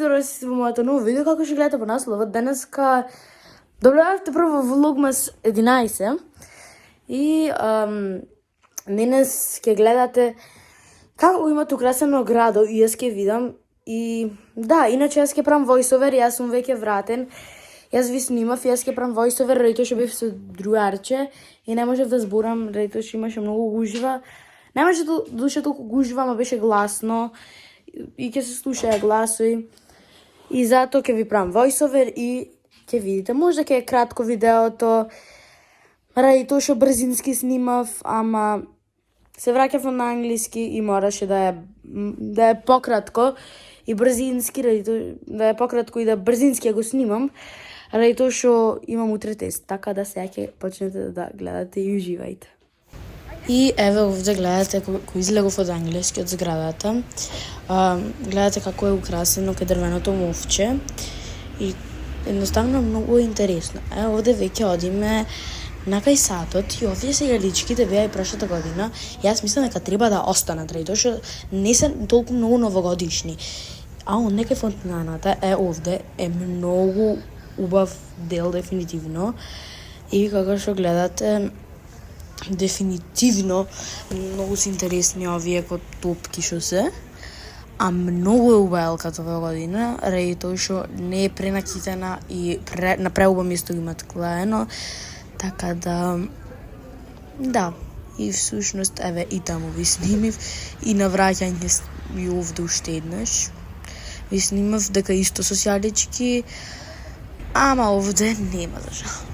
дојдовте во моето ново видео, како ќе гледате по насловот. Денеска добавте прво Влогмас 11 и денес ќе гледате како имате украсено градо и јас ќе видам. И да, иначе јас ќе правам voiceover, јас сум веќе вратен. Јас ви снимав, јас ќе правам voiceover, ради што бев со другарче и не можев да зборам, ради што имаше многу гужва. Немаше душе толку гужва, ама беше гласно и ќе се слушаја гласови. И затоа ќе ви правам voiceover и ќе видите. Можда ќе е кратко видеото, ради тоа што брзински снимав, ама се враќав на англиски и мораше да е пократко и брзински, ради тоа да е пократко и да брзински го снимам, ради тоа што имам утре тест, така да сега ќе почнете да гледате и уживајте. И еве овде гледате кој излегов од англиски од зградата. Гледате како е украсено кај дрвеното мовче и едноставно многу интересно. Овде веќе одиме на кај садот и овие сега личките беа и прошлата година. Јас мислам дека треба да останат, ради тоа што не се толку многу новогодишни. А онде фонтаната е овде, е многу убав дел дефинитивно. И како што гледате, дефинитивно многу се интересни овие ко топки што се. А многу е убава елката оваа година, ради тоа што не е пренакитена и на преубаво место имат клаено. Така да, и всушност, еве, и таму ви снимив, и на враќање и овде уште еднаш. Ви снимав дека исто со сјалички, ама овде нема за жал.